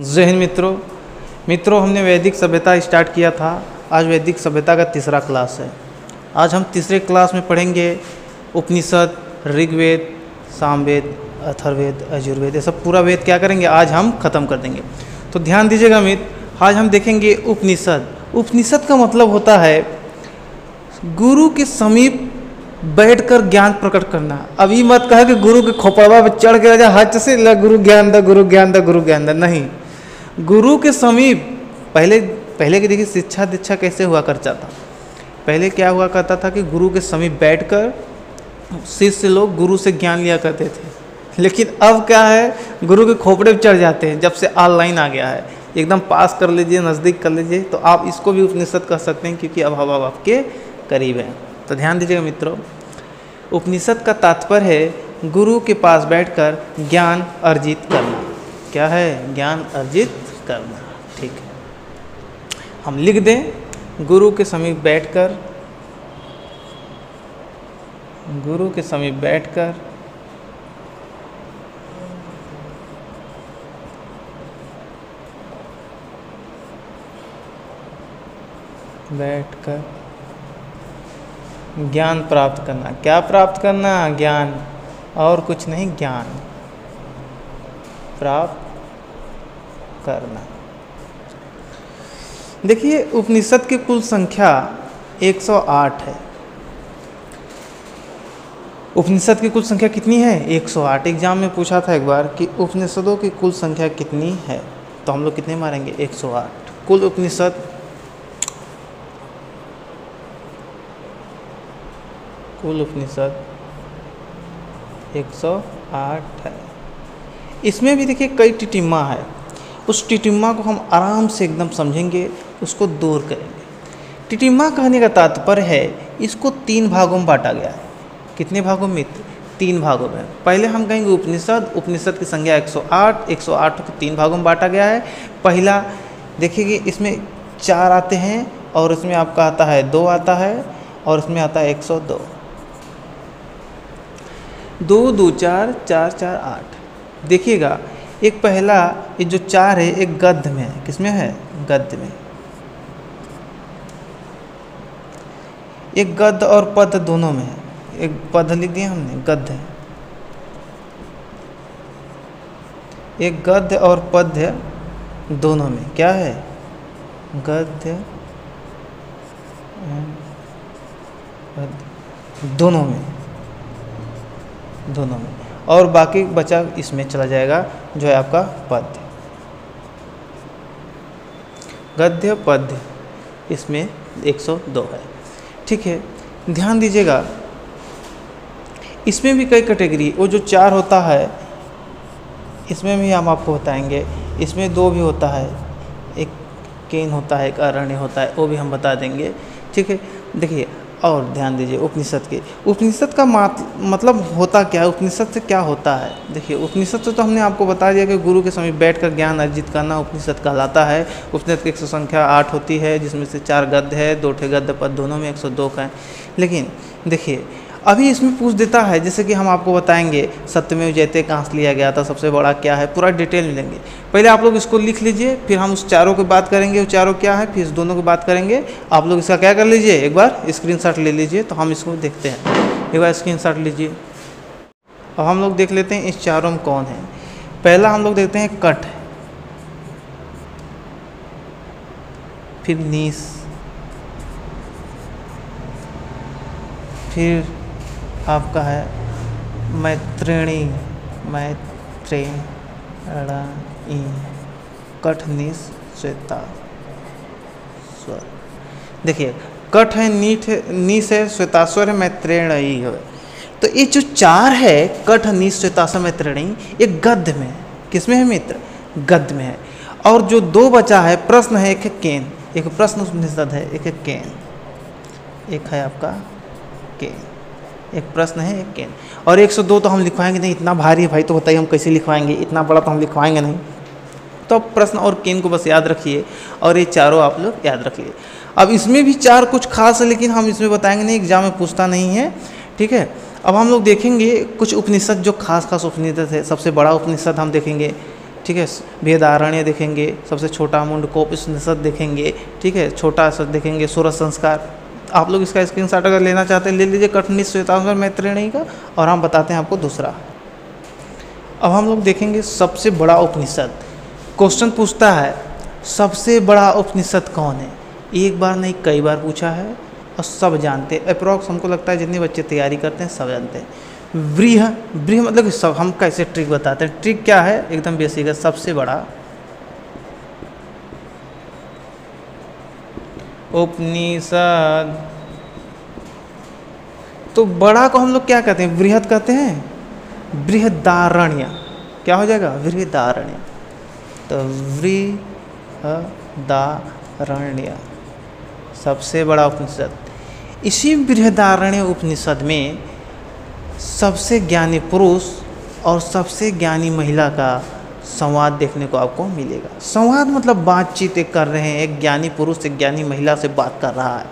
जय हिंद मित्रों, हमने वैदिक सभ्यता स्टार्ट किया था। आज वैदिक सभ्यता का तीसरा क्लास है। आज हम तीसरे क्लास में पढ़ेंगे उपनिषद, ऋग्वेद, सामवेद, अथर्ववेद, यजुर्वेद, ये सब पूरा वेद क्या करेंगे आज हम खत्म कर देंगे। तो ध्यान दीजिएगा मित्र, आज हम देखेंगे उपनिषद। उपनिषद का मतलब होता है गुरु के समीप बैठकर ज्ञान प्रकट करना। अभी मत कहा कि गुरु के खोपड़वा पर चढ़ के राजा हाथ से गुरु ज्ञान दा, गुरु ज्ञान दा, गुरु ज्ञान दा, नहीं। गुरु के समीप पहले की देखिए शिक्षा दीक्षा कैसे हुआ करता था। पहले क्या हुआ करता था कि गुरु के समीप बैठकर शिष्य लोग गुरु से ज्ञान लिया करते थे। लेकिन अब क्या है, गुरु के खोपड़े पर चढ़ जाते हैं। जब से ऑनलाइन आ गया है, एकदम पास कर लीजिए, नज़दीक कर लीजिए, तो आप इसको भी उपनिषद कह सकते हैं, क्योंकि अब हम आपके करीब हैं। तो ध्यान दीजिएगा मित्रों, उपनिषद का तात्पर्य है गुरु के पास बैठकर ज्ञान अर्जित करना। क्या है? ज्ञान अर्जित करना। ठीक है, हम लिख दें गुरु के समीप बैठकर, गुरु के समीप बैठकर ज्ञान प्राप्त करना। क्या प्राप्त करना? ज्ञान, और कुछ नहीं, ज्ञान प्राप्त करना। देखिए, उपनिषद की कुल संख्या 108 है। उपनिषद की कुल संख्या कितनी है? 108। एग्जाम में पूछा था एक बार कि उपनिषदों की कुल संख्या कितनी है, तो हम लोग कितने मारेंगे? 108। कुल उपनिषद, कुल उपनिषद 108 है। इसमें भी देखिए कई टिटिम्मा है। उस टिटिम्मा को हम आराम से एकदम समझेंगे, उसको दूर करेंगे। टिटिम्मा कहने का तात्पर्य है इसको 3 भागों में बांटा गया है। कितने भागों में मित्र? 3 भागों में। पहले हम कहेंगे उपनिषद। उपनिषद की संख्या 108, 108 को 3 भागों में बांटा गया है। पहला देखिए कि इसमें 4 आते हैं, और इसमें आपका आता है 2 आता है, और इसमें आता है 102। 2 2 4 4 4 8। देखिएगा, एक पहला ये जो 4 है एक गद्य में है। किसमें है? गद्य में। एक गद्य और पद्य दोनों में है। एक पद्य लिख दिया हमने, गद्य है। एक गद्य और पद्य दोनों में क्या है? गद्य दोनों में, दोनों में। और बाकी बचा इसमें चला जाएगा, जो है आपका पद्य, गद्य पद्य, इसमें 102 है। ठीक है, ध्यान दीजिएगा, इसमें भी कई कैटेगरी, वो जो 4 होता है इसमें भी हम आपको बताएंगे। इसमें 2 भी होता है, एक केन होता है, एक अरण्य होता है, वो भी हम बता देंगे। ठीक है, देखिए और ध्यान दीजिए उपनिषद के। उपनिषद का मतलब होता क्या है? उपनिषद से क्या होता है? देखिए, उपनिषद से तो हमने आपको बता दिया कि गुरु के समीप बैठकर ज्ञान अर्जित करना उपनिषद कहलाता है। उपनिषद की 100 संख्या 8 होती है, जिसमें से 4 गद्य है, 2 गद्य पद, दोनों में 102 का है। लेकिन देखिए, अभी इसमें पूछ देता है, जैसे कि हम आपको बताएंगे सत्यमेव जयते कहाँ से लिया गया था, सबसे बड़ा क्या है, पूरा डिटेल मिलेंगे। पहले आप लोग इसको लिख लीजिए, फिर हम उस चारों की बात करेंगे, वो चारों क्या है, फिर इस दोनों की बात करेंगे। आप लोग इसका क्या कर लीजिए, एक बार स्क्रीनशॉट ले लीजिए, तो हम इसको देखते हैं। एक बार स्क्रीनशॉट लीजिए। अब हम लोग देख लेते हैं इस चारों में कौन है। पहला हम लोग देखते हैं कठ, फिर नीस, फिर आपका है मैत्रेणी, कठ, नीस, श्वेता, स्वर। देखिए, कठ है, नीस है, श्वेतास्वर है, मैत्रेणी है। तो ये जो 4 है, कठ, नीस, श्वेतास्वर, मैत्रेणी, ये गद्य में है। किसमें है मित्र? गद्य में है। और जो 2 बचा है, प्रश्न है, एक है केन, एक प्रश्न उपनिषद है, एक है केन, एक है आपका केन, एक प्रश्न है, एक केन। और 102 तो हम लिखवाएंगे नहीं, इतना भारी है भाई, तो बताइए हम कैसे लिखवाएंगे, इतना बड़ा तो हम लिखवाएंगे नहीं। तो प्रश्न और केन को बस याद रखिए, और ये चारों आप लोग याद रखिए। अब इसमें भी 4 कुछ खास है, लेकिन हम इसमें बताएंगे नहीं, एग्जाम में पूछता नहीं है। ठीक है, अब हम लोग देखेंगे कुछ उपनिषद जो खास उपनिषद है। सबसे बड़ा उपनिषद हम देखेंगे, ठीक है, बृहदारण्य देखेंगे, सबसे छोटा मुंडकोपनिषद देखेंगे, ठीक है, छोटा सा देखेंगे सूरज संस्कार। आप लोग इसका स्क्रीनशॉट अगर लेना चाहते हैं ले लीजिए, कठिन श्वेतांबर मैत्रेयी का, और हम बताते हैं आपको दूसरा। अब हम लोग देखेंगे सबसे बड़ा उपनिषद। क्वेश्चन पूछता है सबसे बड़ा उपनिषद कौन है, एक बार नहीं कई बार पूछा है और सब जानते हैं, अप्रॉक्स हमको लगता है जितने बच्चे तैयारी करते हैं सब जानते हैं। ब्रीह मतलब कि सब, हम कैसे ट्रिक बताते हैं, ट्रिक क्या है एकदम बेसिक है। सबसे बड़ा उपनिषद, तो बड़ा को हम लोग क्या कहते हैं, बृहद कहते हैं, बृहदारण्य। क्या हो जाएगा, बृहदारण्य। तो बृहदारण्य सबसे बड़ा उपनिषद। इसी बृहदारण्य उपनिषद में सबसे ज्ञानी पुरुष और सबसे ज्ञानी महिला का संवाद देखने को आपको मिलेगा। संवाद मतलब बातचीत एक कर रहे हैं, एक ज्ञानी पुरुष एक ज्ञानी महिला से बात कर रहा है।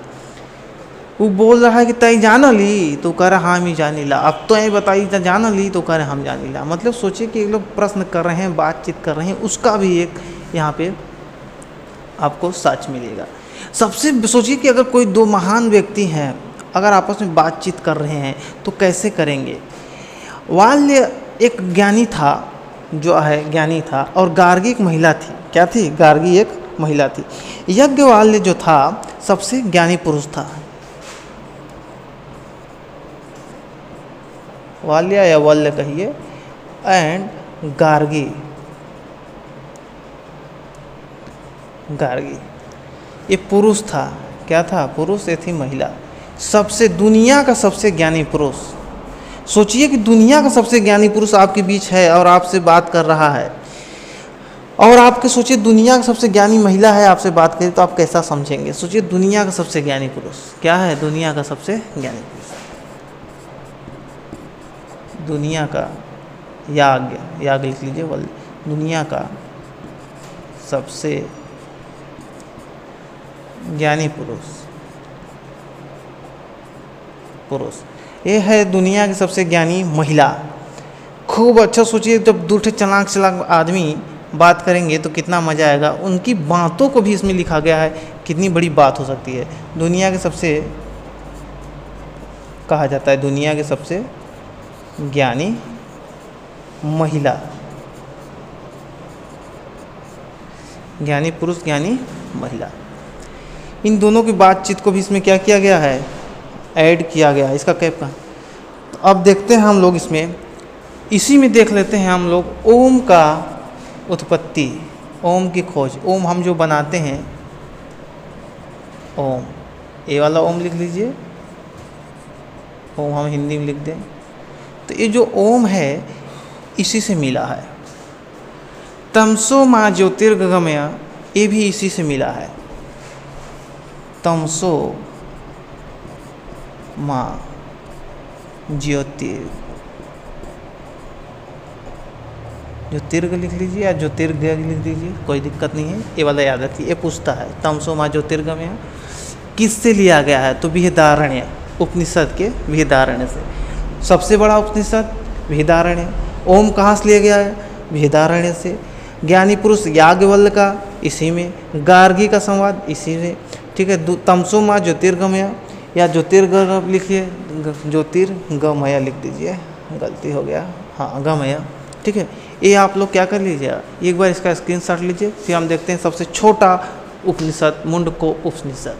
वो बोल रहा है कि तय जान ली, तो कह रहा हाँ मैं जानी ला, अब तो ये बताई जान ली, तो कह रहे हम जानी ला। मतलब सोचिए कि एक लोग प्रश्न कर रहे हैं, बातचीत कर रहे हैं, उसका भी एक यहाँ पे आपको सच मिलेगा। सबसे सोचिए कि अगर कोई दो महान व्यक्ति हैं, अगर आपस में बातचीत कर रहे हैं तो कैसे करेंगे। वाल्य एक ज्ञानी था, जो है ज्ञानी था, और गार्गी एक महिला थी। क्या थी, गार्गी एक महिला थी। यज्ञवाल्य जो था सबसे ज्ञानी पुरुष था। वाल्य या वल्य कहिए, एंड गार्गी ये पुरुष था। क्या था, पुरुष, ये थी महिला। सबसे दुनिया का सबसे ज्ञानी पुरुष। सोचिए कि दुनिया का सबसे ज्ञानी पुरुष आपके बीच है और आपसे बात कर रहा है, और आपके सोचिए दुनिया का सबसे ज्ञानी महिला है आपसे बात करें तो आप कैसा समझेंगे। सोचिए दुनिया का सबसे ज्ञानी पुरुष क्या है, दुनिया का सबसे ज्ञानी पुरुष, दुनिया का याग लिख लीजिए, दुनिया का सबसे ज्ञानी पुरुष ये है दुनिया की सबसे ज्ञानी महिला। खूब अच्छा सोचिए, जब दूठे चालाक आदमी बात करेंगे तो कितना मज़ा आएगा। उनकी बातों को भी इसमें लिखा गया है, कितनी बड़ी बात हो सकती है। दुनिया के सबसे कहा जाता है, दुनिया के सबसे ज्ञानी महिला, ज्ञानी पुरुष ज्ञानी महिला, इन दोनों की बातचीत को भी इसमें क्या किया गया है, ऐड किया गया है इसका कैप का। तो अब देखते हैं हम लोग इसमें, इसी में देख लेते हैं हम लोग ओम का उत्पत्ति, ओम की खोज। ओम हम जो बनाते हैं, ओम, ये वाला ओम लिख लीजिए, ओम हम हिंदी में लिख दें। तो ये जो ओम है इसी से मिला है। तमसो माँ ज्योतिर्गमय, ये भी इसी से मिला है। तमसो माँ ज्योतिर्ग लिख लीजिए या ज्योतिर्ग लिख दीजिए, कोई दिक्कत नहीं है। ये वाला याद रखिए, ये पूछता है तमसो माँ ज्योतिर्गमय किससे लिया गया है, तो बृहदारण्य उपनिषद के बृहदारण्य से। सबसे बड़ा उपनिषद बृहदारण्य। ओम कहाँ से लिया गया है, बृहदारण्य से। ज्ञानी पुरुष याज्ञवल्क्य का इसी में, गार्गी का संवाद इसी में, ठीक है। तमसो माँ ज्योतिर्गमय या ज्योतिर्गम लिखिए, ज्योतिर्गमय लिख दीजिए, गलती हो गया, हाँ गमय, ठीक है। ये आप लोग क्या कर लीजिएगा, एक बार इसका स्क्रीनशॉट लीजिए। फिर हम देखते हैं सबसे छोटा उपनिषद मुंडकोप उपनिषद।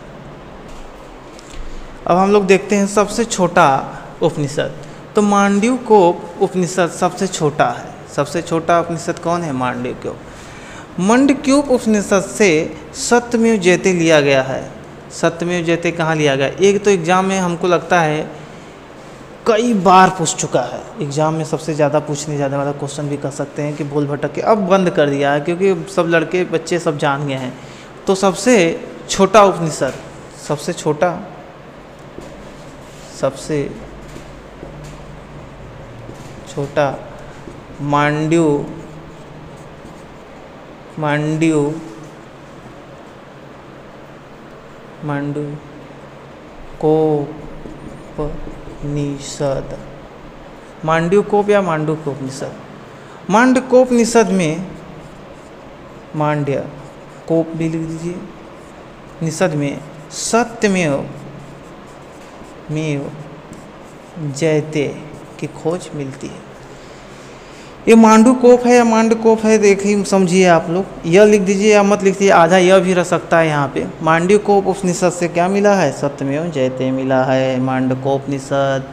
अब हम लोग देखते हैं सबसे छोटा उपनिषद, तो मांडव्योकोप उपनिषद सबसे छोटा है। सबसे छोटा उपनिषद कौन है, मांडव्योकोप। मांडव्योकोप उपनिषद से सत्यमेव जयते लिया गया है। सत्यमेव जयते कहाँ लिया गया, एक तो एग्जाम में हमको लगता है कई बार पूछ चुका है, एग्जाम में सबसे ज़्यादा पूछने जाने वाला क्वेश्चन भी कह सकते हैं कि बोल भटक के अब बंद कर दिया है, क्योंकि सब लड़के बच्चे सब जान गए हैं। तो सबसे छोटा उपनिषद, सबसे छोटा, सबसे छोटा मांडव्योकोपनिषद, मांडव्योकोप या मांडव्योकोपनिषद। मांडव्योकोपनिषद में मांड्य कोप भी लिख दीजिए। निषद में सत्यमेव जयते की खोज मिलती है। ये मांडुकोप है या मांडकोप है, देखिए समझिए आप लोग, यह लिख दीजिए या मत लिख दीजिए, आधा यह भी रह सकता है यहाँ पे। मांडुकोप उपनिषद से क्या मिला है? सत्यमेव जयते मिला है। मांडकोपनिषद,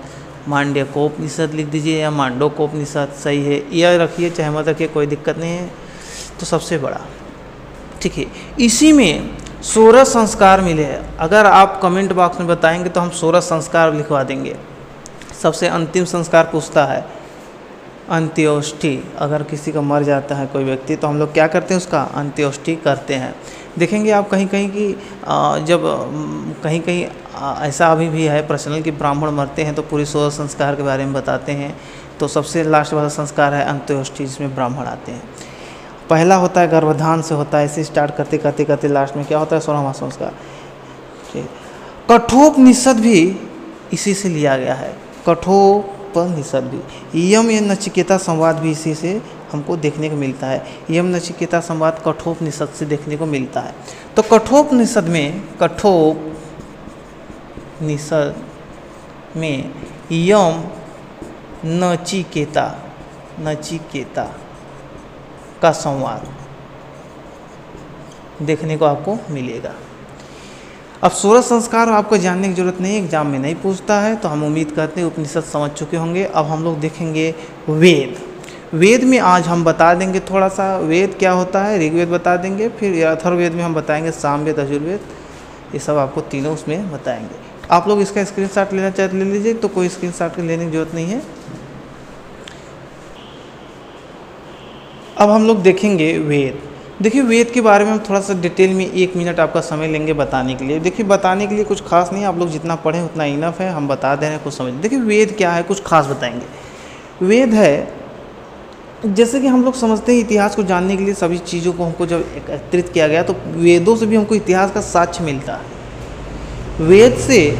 मांड्यकोपनिषद लिख दीजिए या मांडोकोपनिषद, सही है। यह रखिए चाहे मत रखिए, कोई दिक्कत नहीं है। तो सबसे बड़ा, ठीक है, इसी में 16 संस्कार मिले हैं। अगर आप कमेंट बॉक्स में बताएंगे तो हम 16 संस्कार लिखवा देंगे। सबसे अंतिम संस्कार पूछता है अंत्योष्टि। अगर किसी का मर जाता है कोई व्यक्ति तो हम लोग क्या करते हैं? उसका अंत्योष्टि करते हैं। देखेंगे आप कहीं कहीं कि जब कहीं कहीं ऐसा अभी भी है प्रचलन कि ब्राह्मण मरते हैं तो पूरी 16 संस्कार के बारे में बताते हैं। तो सबसे लास्ट वाला संस्कार है अंत्योष्टि, जिसमें ब्राह्मण आते हैं। पहला होता है गर्भधान से होता है, ऐसे स्टार्ट करते करते करते लास्ट में क्या होता है? 16वां संस्कार। कठोपनिषद भी इसी से लिया गया है। कठोपनिषद भी, यम या नचिकेता संवाद भी इसी से हमको देखने को मिलता है। यम नचिकेता संवाद कठोपनिषद से देखने को मिलता है। तो कठोपनिषद में यम नचिकेता का संवाद देखने को आपको मिलेगा। अब 16 संस्कार आपको जानने की जरूरत नहीं, एग्जाम में नहीं पूछता है, तो हम उम्मीद करते हैं उपनिषद समझ चुके होंगे। अब हम लोग देखेंगे वेद। वेद में आज हम बता देंगे थोड़ा सा वेद क्या होता है, ऋग्वेद बता देंगे, फिर अथर्ववेद में हम बताएंगे सामवेद, यजुर्वेद, ये सब आपको तीनों उसमें बताएंगे। आप लोग इसका स्क्रीनशॉट लेना चाहे तो ले लीजिए, तो कोई स्क्रीनशॉट लेने की जरूरत नहीं है। अब हम लोग देखेंगे वेद। देखिए वेद के बारे में हम थोड़ा सा डिटेल में 1 मिनट आपका समय लेंगे बताने के लिए। देखिए बताने के लिए कुछ खास नहीं है, आप लोग जितना पढ़ें उतना इनफ है, हम बता दे रहे हैं कुछ समझ। देखिए वेद क्या है, कुछ खास बताएंगे। वेद है, जैसे कि हम लोग समझते हैं इतिहास को जानने के लिए सभी चीज़ों को हमको जब एकत्रित किया गया तो वेदों से भी हमको इतिहास का साक्ष्य मिलता है। वेद से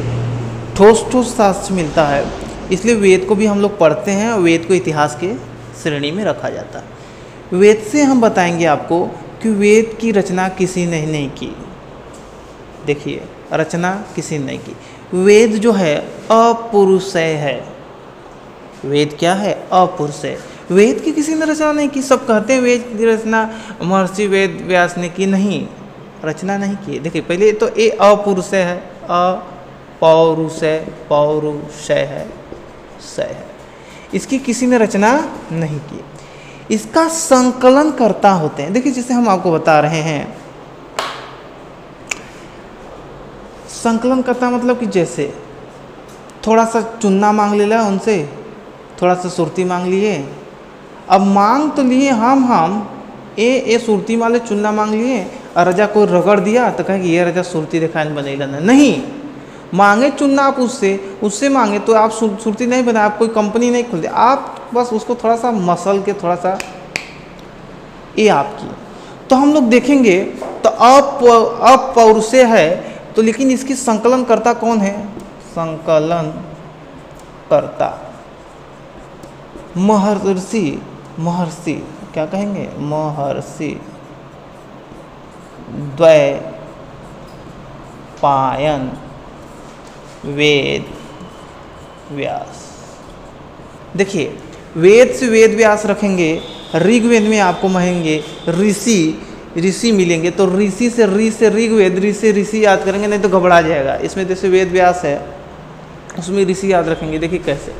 ठोस साक्ष्य मिलता है, इसलिए वेद को भी हम लोग पढ़ते हैं और वेद को इतिहास के श्रेणी में रखा जाता है। वेद से हम बताएंगे आपको कि वेद की रचना किसी ने नहीं की। देखिए रचना किसी ने नहीं की। वेद जो है अपुरुषेय है। वेद क्या है? अपुरुषेय। वेद की किसी ने रचना नहीं की। सब कहते हैं वेद की रचना महर्षि वेद व्यास ने की, नहीं, रचना नहीं की। देखिए पहले तो ये अपुरुषेय है, पौरुषेय है, सय है। इसकी किसी ने रचना नहीं की। इसका संकलन करता होते हैं। देखिए जैसे हम आपको बता रहे हैं, संकलन करता मतलब कि जैसे थोड़ा सा चुन्ना मांग लेला उनसे, थोड़ा सा सुरती मांग लिए। अब मांग तो लिए हम ये सुरती वाले चुन्ना मांग लिए और रजा को रगड़ दिया तो कहे कि ये रजा सुरती दिखाई बनेगा नहीं। मांगे चुनना आप उससे मांगे तो आप सुरती नहीं बनाए, आप कोई कंपनी नहीं खोलते, आप बस उसको थोड़ा सा मसल के थोड़ा सा ये आपकी। तो हम लोग देखेंगे तो अपौरुषेय है, तो लेकिन इसकी संकलन करता कौन है? संकलन करता महर्षि क्या कहेंगे? महर्षि द्वैपायन वेद व्यास। देखिए वेद से वेद व्यास रखेंगे। ऋग्वेद में आपको महेंगे ऋषि मिलेंगे, तो ऋषि से ऋग्वेद, ऋषि से ऋषि याद करेंगे, नहीं तो घबरा जाएगा। इसमें जैसे वेद व्यास है उसमें ऋषि याद रखेंगे। देखिए कैसे।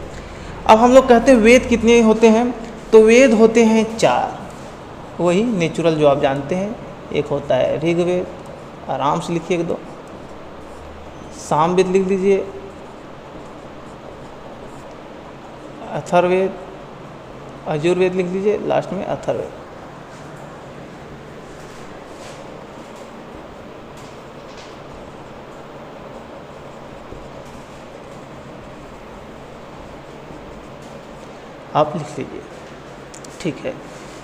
अब हम लोग कहते हैं वेद कितने होते हैं, तो वेद होते हैं 4, वही नेचुरल जो आप जानते हैं। एक होता है ऋग्वेद, आराम से लिखिए 1-2, सामवेद लिख लीजिए, अथर्ववेद, यजुर्वेद लिख लीजिए, लास्ट में अथर्ववेद। आप लिख लीजिए, ठीक है।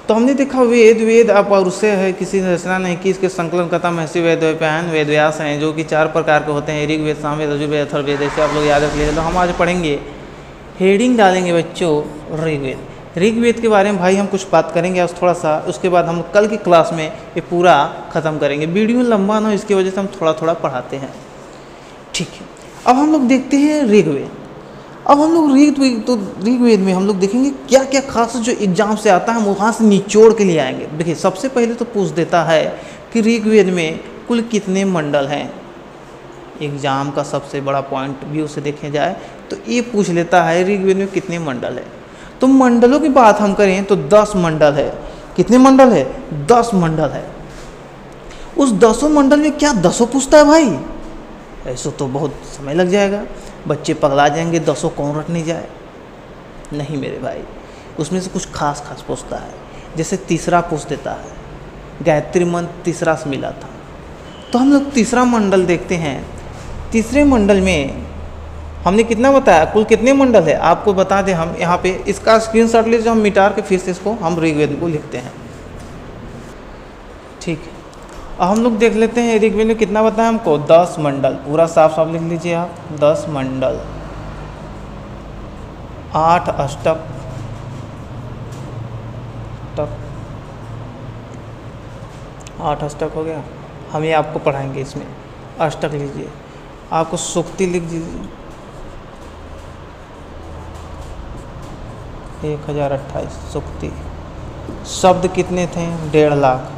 तो हमने देखा वेद अपौरुषेय है, किसी ने रचना नहीं की। इसके संकलन करता महर्षि वेदव्यास वेद व्यास हैं, जो कि 4 प्रकार के होते हैं, ऋग्वेद, सामवेद, यजुर्वेद, अथर्ववेद। ऐसे आप लोग याद रख लीजिए। तो हम आज पढ़ेंगे, हेडिंग डालेंगे बच्चों ऋग्वेद। ऋग्वेद के बारे में भाई हम कुछ बात करेंगे आज थोड़ा सा, उसके बाद हम कल की क्लास में ये पूरा ख़त्म करेंगे। वीडियो लंबा ना हो इसकी वजह से हम थोड़ा थोड़ा पढ़ाते हैं, ठीक है। अब हम लोग देखते हैं ऋग्वेद। अब हम लोग ऋग्वेद में हम लोग देखेंगे क्या क्या खास जो एग्जाम से आता है, हम वहाँ से निचोड़ के लिए आएंगे। देखिए सबसे पहले तो पूछ देता है कि ऋग्वेद में कुल कितने मंडल हैं। एग्जाम का सबसे बड़ा पॉइंट व्यू से देखे जाए तो ये पूछ लेता है ऋग्वेद में कितने मंडल है। तो मंडलों की बात हम करें तो 10 मंडल है। कितने मंडल है? 10 मंडल है। उस 10 मंडल में क्या 10 पूछता है भाई? ऐसा तो बहुत समय लग जाएगा, बच्चे पगला जाएंगे, 10 कौन रट नहीं जाए। नहीं मेरे भाई, उसमें से कुछ खास पूछता है। जैसे तीसरा पूछ देता है, गायत्री मंत्र तीसरा से मिला था। तो हम लोग तीसरा मंडल देखते हैं। तीसरे मंडल में हमने कितना बताया, कुल कितने मंडल है आपको बता दें। हम यहाँ पे इसका स्क्रीनशॉट लीजिए, हम मिटार के फिर से इसको हम ऋग्वेद को लिखते हैं, ठीक है। अब हम लोग देख लेते हैं ऋग्वेद में कितना बताया हमको, 10 मंडल। पूरा साफ साफ लिख लीजिए आप, 10 मंडल, 8 अष्टक, 8 अष्टक हो गया। हम ये आपको पढ़ाएंगे, इसमें अष्टक लीजिए, आपको सूक्ति लिख दीजिए 1028 सूक्ति। शब्द कितने थे? 1.5 लाख।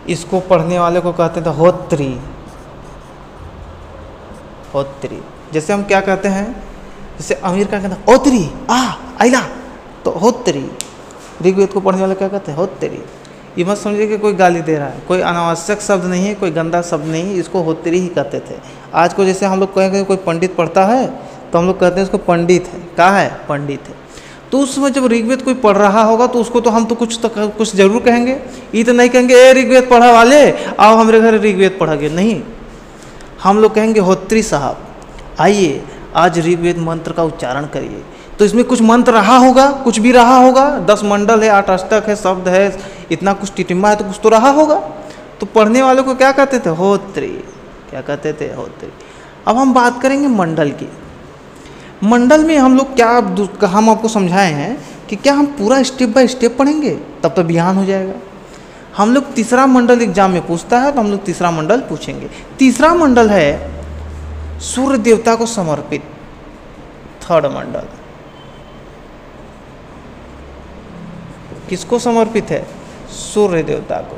इसको पढ़ने वाले को कहते थे होत्री। होत्री जैसे हम क्या कहते हैं, जैसे अमीर का कहते हैं ओत्री आइला, तो होत्री। ऋग्वेद को पढ़ने वाले क्या कहते हैं? होत्री। ये मत समझिए कि कोई गाली दे रहा है, कोई अनावश्यक शब्द नहीं है, कोई गंदा शब्द नहीं है, इसको होत्री ही कहते थे। आज को जैसे हम लोग कहेंगे कोई पंडित पढ़ता है तो हम लोग कहते हैं इसको पंडित है। कहा है? पंडित है। तो उस समय जब ऋग्वेद कोई पढ़ रहा होगा तो उसको तो हम तो कुछ जरूर कहेंगे। ये तो नहीं कहेंगे ए ऋग्वेद पढ़ा वाले आओ हमारे घर ऋग्वेद पढ़ागे, नहीं। हम लोग कहेंगे होत्री साहब आइए आज ऋग्वेद मंत्र का उच्चारण करिए। तो इसमें कुछ मंत्र रहा होगा, कुछ भी रहा होगा। 10 मंडल है, 8 अष्टक है, शब्द है, इतना कुछ टिटिम्मा है, तो कुछ तो रहा होगा। तो पढ़ने वालों को क्या कहते थे? होत्री। क्या कहते थे? होत्री। अब हम बात करेंगे मंडल की। मंडल में हम लोग क्या, हम आपको समझाए हैं कि क्या हम पूरा स्टेप बाय स्टेप पढ़ेंगे, तब तो बिहान हो जाएगा। हम लोग तीसरा मंडल एग्जाम में पूछता है तो हम लोग तीसरा मंडल पूछेंगे। तीसरा मंडल है सूर्य देवता को समर्पित। थर्ड मंडल किसको समर्पित है? सूर्य देवता को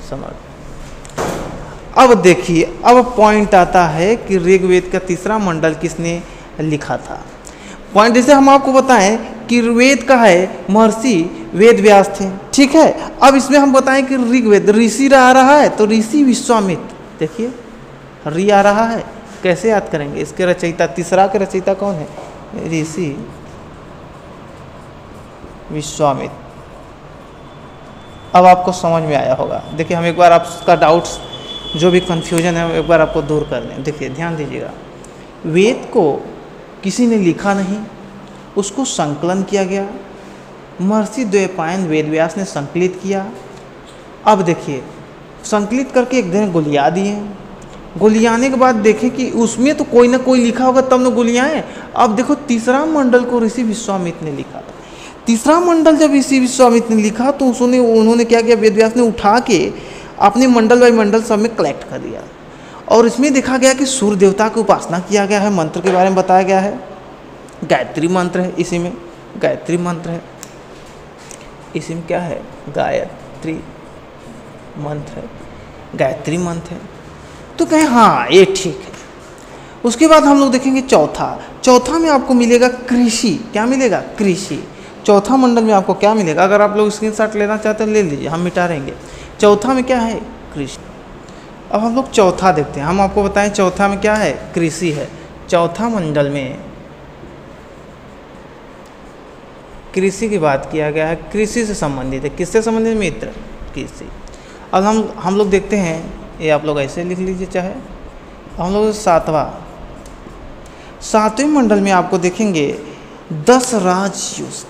समर्पित। अब देखिए, अब पॉइंट आता है कि ऋग्वेद का तीसरा मंडल किसने लिखा था। पॉइंट जैसे हम आपको बताएं कि ऋग्वेद का है महर्षि वेद व्यास थे, ठीक है। अब इसमें हम बताएं कि ऋग्वेद ऋषि आ रहा है तो ऋषि विश्वामित्र। देखिए ऋ आ रहा है, कैसे याद करेंगे? इसके रचयिता, तीसरा के रचयिता कौन है? ऋषि विश्वामित्र। अब आपको समझ में आया होगा। देखिए हम एक बार आपका डाउट्स जो भी कन्फ्यूजन है एक बार आपको दूर कर लें। देखिए ध्यान दीजिएगा, वेद को किसी ने लिखा नहीं, उसको संकलन किया गया। महर्षि द्वैपायन वेदव्यास ने संकलित किया। अब देखिए संकलित करके एक दिन गोलिया दिए। गोलियाने के बाद देखें कि उसमें तो कोई ना कोई लिखा होगा तब न गोलियाएं। अब देखो तीसरा मंडल को ऋषि विश्वामित्र ने लिखा। तीसरा मंडल जब ऋषि विश्वामित्र ने लिखा तो उन्होंने क्या किया, वेदव्यास ने उठा के अपने मंडल बाई मंडल सब में कलेक्ट कर दिया। और इसमें देखा गया कि सूर्य देवता की उपासना किया गया है। मंत्र के बारे में बताया गया है। गायत्री मंत्र है, इसी में गायत्री मंत्र है। इसी में क्या है? गायत्री मंत्र है, गायत्री मंत्र है। तो कहें हाँ ये ठीक है। उसके बाद हम लोग देखेंगे चौथा में आपको मिलेगा कृषि। क्या मिलेगा? कृषि। चौथा मंडल में आपको क्या मिलेगा? अगर आप लोग स्क्रीनशॉट लेना चाहते हैं ले लीजिए, हम मिटा रहेंगे। चौथा में क्या है? कृषि। अब हम लोग चौथा देखते हैं। हम आपको बताएं चौथा में क्या है? कृषि है। चौथा मंडल में कृषि की बात किया गया है। कृषि से संबंधित है। किससे संबंधित मित्र? कृषि। अब हम लोग देखते हैं, ये आप लोग ऐसे लिख लीजिए चाहे। हम लोग सातवें मंडल में आपको देखेंगे 10 राजयुद्ध।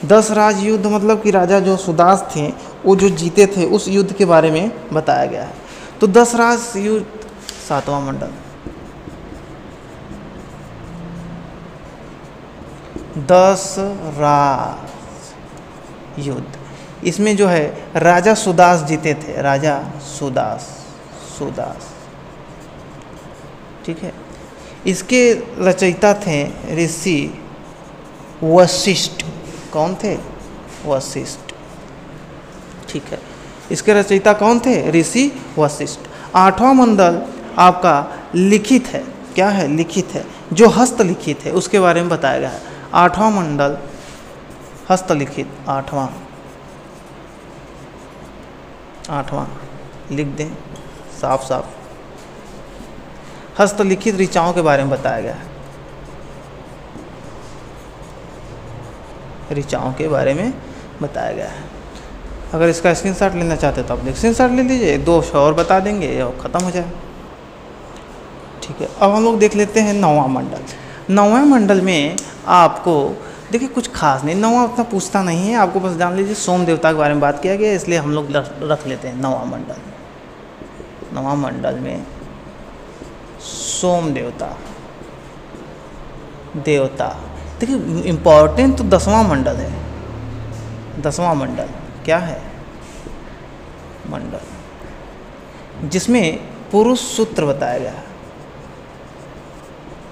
10 राजयुद्ध मतलब कि राजा जो सुदास थे वो जो जीते थे उस युद्ध के बारे में बताया गया है। तो 10 राजयुद्ध 7वां मंडल। दशराज युद्ध, इसमें जो है राजा सुदास जीते थे, राजा सुदास, ठीक है। इसके रचयिता थे ऋषि वशिष्ठ। कौन थे? वशिष्ठ, ठीक है। इसके रचयिता कौन थे? ऋषि वशिष्ठ। 8वां मंडल आपका लिखित है। क्या है? लिखित है, जो हस्तलिखित है उसके बारे में बताया गया है। 8वां मंडल हस्तलिखित, 8वां लिख दें साफ साफ, हस्तलिखित ऋचाओं के बारे में बताया गया है। ऋचाओं के बारे में बताया गया है। अगर इसका स्क्रीनशॉट लेना चाहते तो आप स्क्रीनशॉट ले लीजिए, 2 और बता देंगे और ख़त्म हो जाए, ठीक है। अब हम लोग देख लेते हैं 9वां मंडल। 9वें मंडल में आपको देखिए कुछ खास नहीं, 9वां उतना पूछता नहीं है, आपको बस जान लीजिए सोम देवता के बारे में बात किया गया, इसलिए हम लोग रख लेते हैं 9वां मंडल। 9वां मंडल में सोम देवता देखिए इम्पॉर्टेंट तो 10वां मंडल है। 10वां मंडल क्या है? मंडल जिसमें पुरुष सूत्र बताया गया है।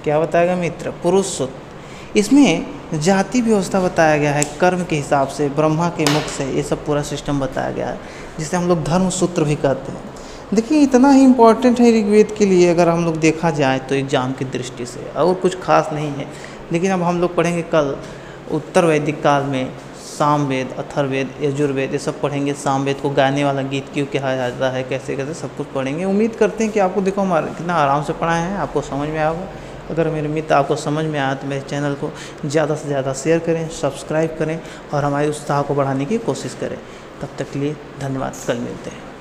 क्या बताया गया मित्र? पुरुष सूत्र। इसमें जाति व्यवस्था बताया गया है, कर्म के हिसाब से, ब्रह्मा के मुख से, ये सब पूरा सिस्टम बताया गया है, जिसे हम लोग धर्म सूत्र भी कहते हैं। देखिए इतना ही इम्पोर्टेंट है ऋग्वेद के लिए, अगर हम लोग देखा जाए तो एग्जाम की दृष्टि से, और कुछ खास नहीं है। लेकिन अब हम लोग पढ़ेंगे कल उत्तर वैदिक काल में सामवेद, अथर्ववेद, यजुर्वेद, ये सब पढ़ेंगे। सामवेद को गाने वाला गीत क्यों कहा जाता है, कैसे कैसे सब कुछ पढ़ेंगे। उम्मीद करते हैं कि आपको देखो हमारे कितना आराम से पढ़ाए हैं, आपको समझ में आया होगा। अगर मेरे मित्र आपको समझ में आया तो मेरे चैनल को ज़्यादा से ज़्यादा शेयर करें, सब्सक्राइब करें और हमारे उत्साह को बढ़ाने की कोशिश करें। तब तक के लिए धन्यवाद, कल मिलते हैं।